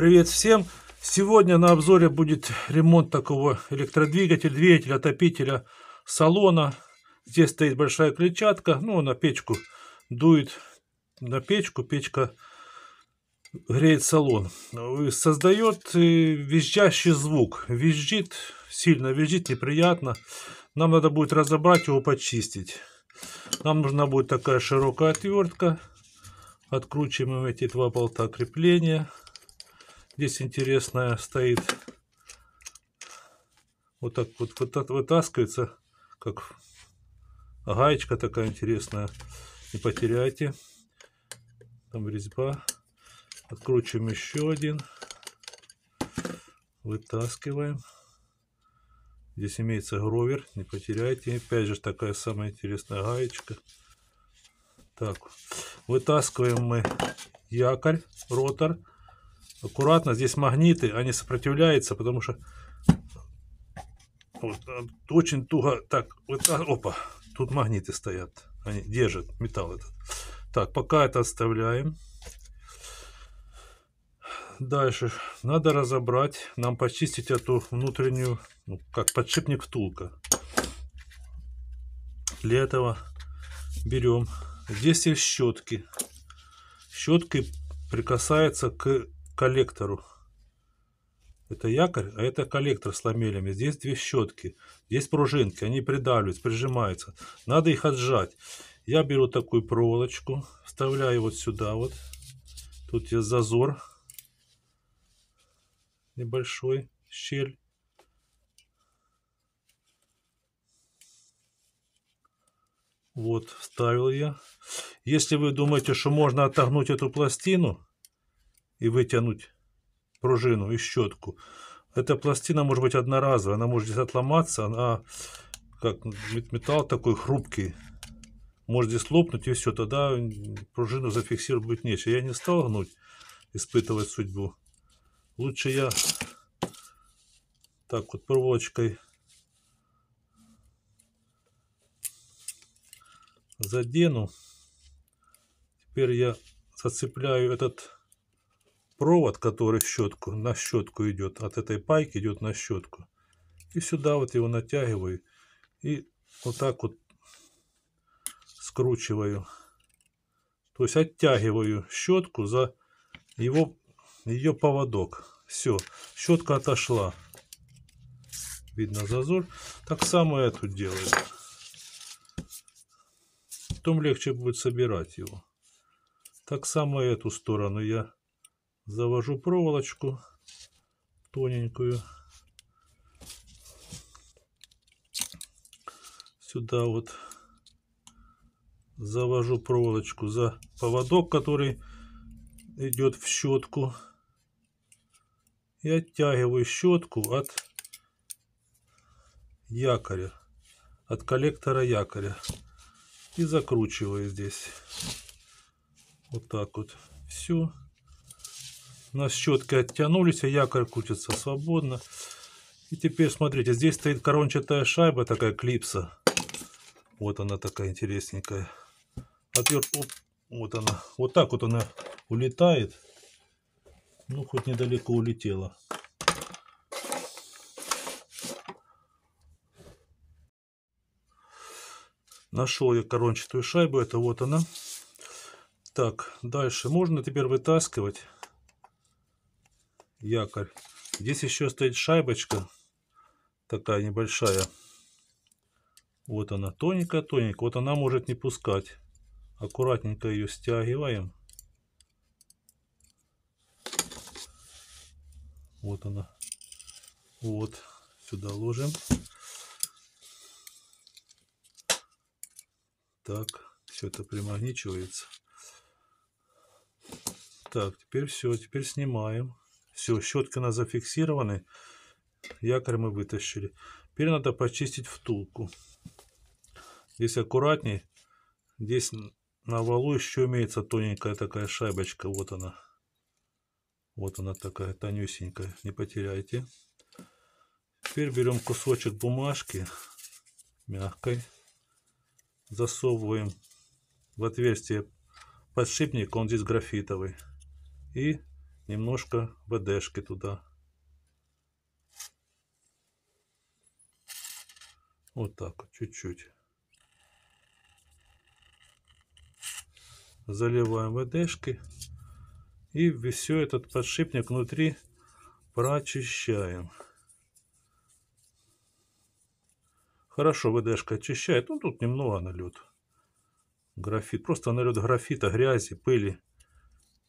Привет всем! Сегодня на обзоре будет ремонт такого электродвигателя, двигателя, отопителя салона. Здесь стоит большая клетчатка, ну на печку дует, на печку, печка греет салон. Создает визжащий звук, визжит, сильно визжит, неприятно. Нам надо будет разобрать его, почистить. Нам нужна будет такая широкая отвертка. Откручиваем эти два болта крепления. Здесь интересная стоит, вот так вот вытаскивается, как гаечка такая интересная. Не потеряйте. Там резьба. Откручиваем еще один. Вытаскиваем. Здесь имеется гровер, не потеряйте. Опять же такая самая интересная гаечка. Так, вытаскиваем мы якорь, ротор. Аккуратно, здесь магниты, они сопротивляются, потому что вот, очень туго. Так, вот, опа, тут магниты стоят, они держат металл этот. Так, пока это оставляем. Дальше надо разобрать, нам почистить эту внутреннюю, ну, как подшипник втулка. Для этого берем, здесь есть щетки. Щетки прикасаются к коллектору. Это якорь, а это коллектор с ламелями. Здесь две щетки, здесь пружинки, они придавливаются, прижимаются. Надо их отжать. Я беру такую проволочку, вставляю вот сюда вот. Тут есть зазор небольшой, щель. Вот, вставил я. Если вы думаете, что можно отогнуть эту пластину и вытянуть пружину и щетку, эта пластина может быть одноразовая, она может здесь отломаться, она как металл такой хрупкий, может здесь лопнуть, и все, тогда пружину зафиксировать будет нечего. Я не стал гнуть, испытывать судьбу. Лучше я так вот проволочкой задену. Теперь я зацепляю этот провод, который в щетку, на щетку идет, от этой пайки идет на щетку. И сюда вот его натягиваю. И вот так вот скручиваю. То есть оттягиваю щетку за ее поводок. Все, щетка отошла. Видно зазор. Так само я тут делаю. Потом легче будет собирать его. Так само и эту сторону я завожу проволочку тоненькую. Сюда вот завожу проволочку за поводок, который идет в щетку. И оттягиваю щетку от якоря, от коллектора якоря. И закручиваю здесь. Вот так вот. Все. У нас щетки оттянулись, а якорь крутится свободно. И теперь смотрите, здесь стоит корончатая шайба, такая клипса. Вот она такая интересненькая. Вот она. Вот так вот она улетает. Ну, хоть недалеко улетела. Нашел я корончатую шайбу. Это вот она. Так, дальше можно теперь вытаскивать якорь. Здесь еще стоит шайбочка. Такая небольшая. Вот она, тоненькая. Вот она может не пускать. Аккуратненько ее стягиваем. Вот она. Вот. Сюда ложим. Так. Все это примагничивается. Так. Теперь все. Теперь снимаем. Все. Щетки у нас зафиксированы. Якорь мы вытащили. Теперь надо почистить втулку. Здесь аккуратней. Здесь на валу еще имеется тоненькая такая шайбочка. Вот она. Вот она такая тонюсенькая. Не потеряйте. Теперь берем кусочек бумажки мягкой. Засовываем в отверстие подшипника. Он здесь графитовый. И немножко ВДшки туда. Вот так вот, чуть-чуть. Заливаем ВДшки. И все этот подшипник внутри прочищаем. Хорошо ВДшка очищает. Ну, тут немного налет. Графит. Просто налет графита, грязи, пыли.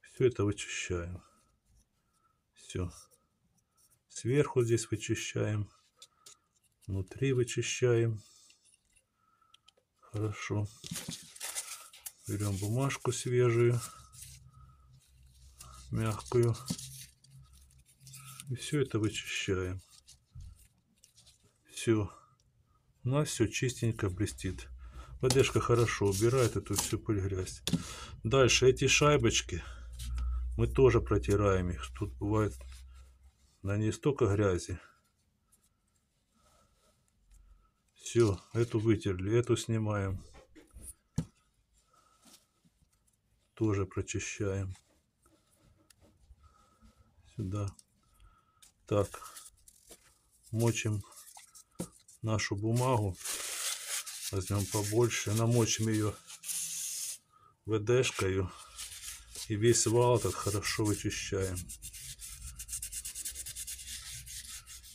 Все это вычищаем. Все. Сверху здесь вычищаем. Внутри вычищаем. Хорошо. Берем бумажку свежую, мягкую. И все это вычищаем. Все. У нас все чистенько блестит. ВДшка хорошо убирает эту всю пыль, грязь. Дальше эти шайбочки мы тоже протираем их. Тут бывает на ней столько грязи. Все, эту вытерли, эту снимаем. Тоже прочищаем. Сюда. Так. Мочим нашу бумагу. Возьмем побольше. Намочим ее ВДшкой. И весь вал этот хорошо вычищаем.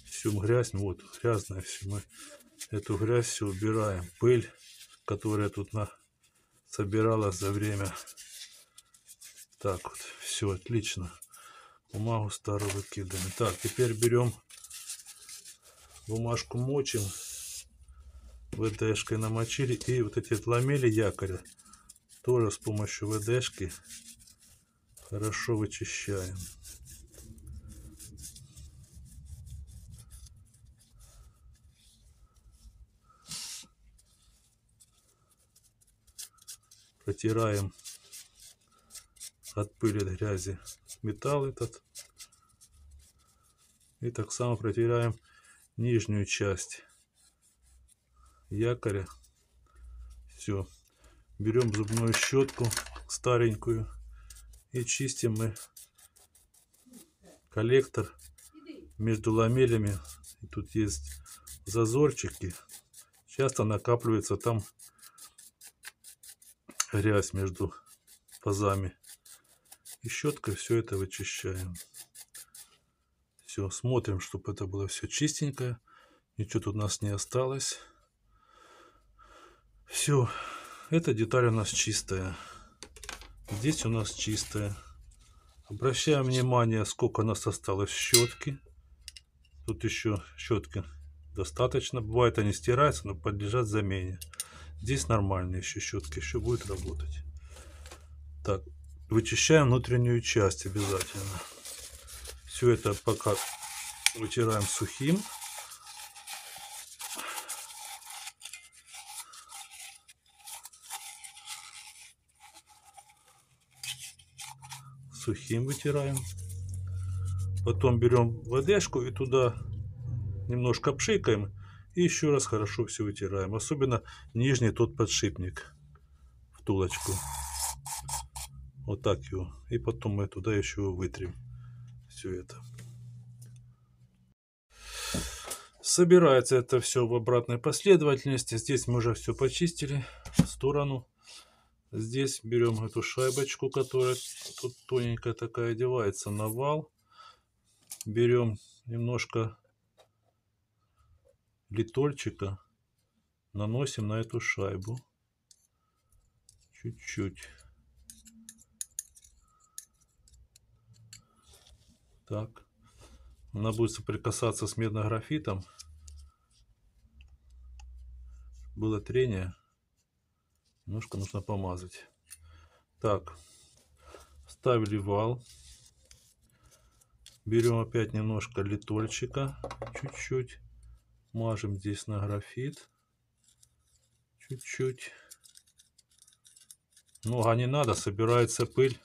Всю грязь, вот грязная все. Мы эту грязь все убираем. Пыль, которая тут собиралась за время. Так вот, все отлично. Бумагу старую выкидываем. Так, теперь берем бумажку, мочим. ВДшкой намочили. И вот эти ламели якоря тоже с помощью ВДшки хорошо вычищаем. Протираем от пыли, от грязи металл этот. И так само протираем нижнюю часть якоря. Все. Берем зубную щетку старенькую и чистим мы коллектор между ламелями. И тут есть зазорчики. Часто накапливается там грязь между пазами. И щеткой все это вычищаем. Все, смотрим, чтобы это было все чистенькое. Ничего тут у нас не осталось. Все, эта деталь у нас чистая. Здесь у нас чистая. Обращаем внимание, сколько у нас осталось щетки. Тут еще щетки достаточно. Бывает, они стираются, но подлежат замене. Здесь нормальные еще щетки, еще будет работать. Так, вычищаем внутреннюю часть обязательно. Все это пока вытираем сухим. Сухим вытираем. Потом берем ВДшку и туда немножко пшикаем. И еще раз хорошо все вытираем. Особенно нижний тот подшипник. Втулочку. Вот так его. И потом мы туда еще вытрем. Все это. Собирается это все в обратной последовательности. Здесь мы уже все почистили в сторону. Здесь берем эту шайбочку, которая тут тоненькая такая, одевается на вал. Берем немножко литольчика, наносим на эту шайбу. Чуть-чуть. Так. Она будет соприкасаться с меднографитом. Было трение. Немножко нужно помазать. Так. Вставили вал. Берем опять немножко литольчика. Чуть-чуть. Мажем здесь на графит. Чуть-чуть. Много не надо. Собирается пыль.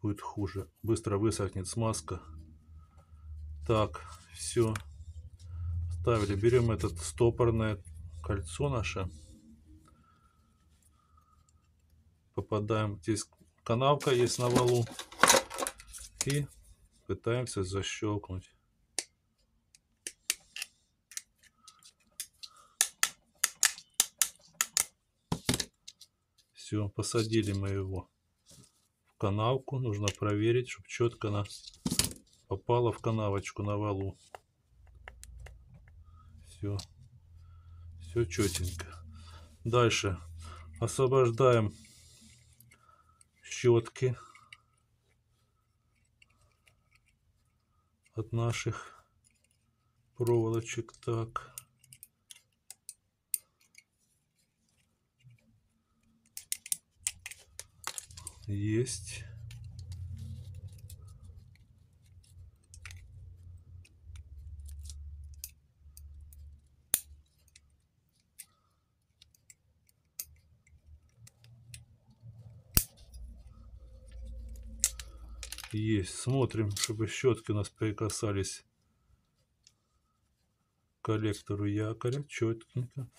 Будет хуже. Быстро высохнет смазка. Так. Все. Вставили. Берем этот стопорное кольцо наше. Попадаем. Здесь канавка есть на валу. и пытаемся защелкнуть. Все, посадили мы его в канавку. Нужно проверить, чтобы четко она попала в канавочку на валу. Все, все четенько. Дальше освобождаем щетки от наших проволочек. Так. Есть. Есть. Смотрим, чтобы щетки у нас прикасались к коллектору якоря. Четенько.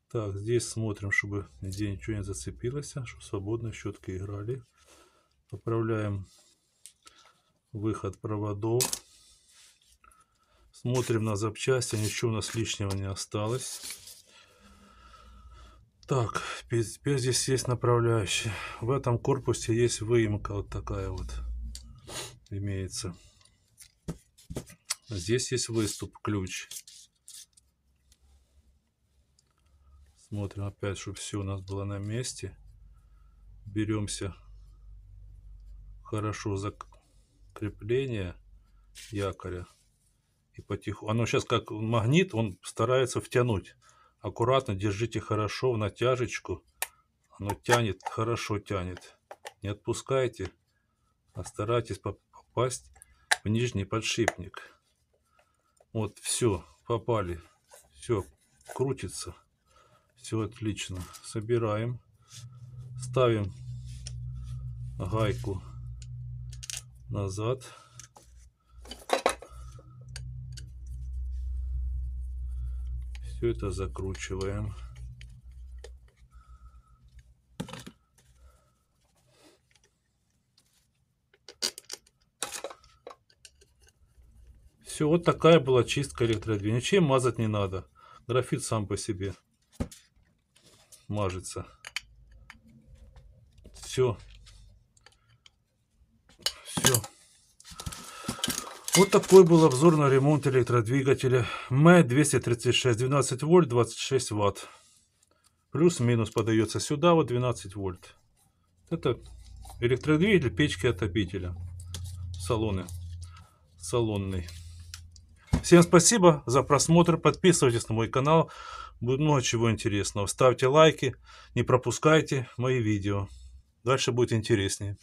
Так, здесь смотрим, чтобы нигде ничего не зацепилось, чтобы свободно щетки играли. Поправляем выход проводов. Смотрим на запчасти, ничего у нас лишнего не осталось. Так, теперь здесь есть направляющая. В этом корпусе есть выемка вот такая вот имеется. Здесь есть выступ, ключ. Смотрим опять, чтобы все у нас было на месте. Беремся хорошо за крепление якоря. И потихоньку. Оно сейчас как магнит, он старается втянуть. Аккуратно держите хорошо в натяжечку. Оно тянет, хорошо тянет. Не отпускайте, а старайтесь попасть в нижний подшипник. Вот, все, попали. Все, крутится. Все отлично. Собираем. Ставим гайку назад. Все это закручиваем. Все, вот такая была чистка электродвигателя. Ничем мазать не надо. Графит сам по себе мажется. Все. Все. Вот такой был обзор на ремонт электродвигателя МЭ-236, 12 вольт, 26 ватт. Плюс-минус подается сюда, вот 12 вольт. Это электродвигатель печки отопителя. Салонный. Всем спасибо за просмотр. Подписывайтесь на мой канал. Будет много чего интересного. Ставьте лайки. Не пропускайте мои видео. Дальше будет интереснее.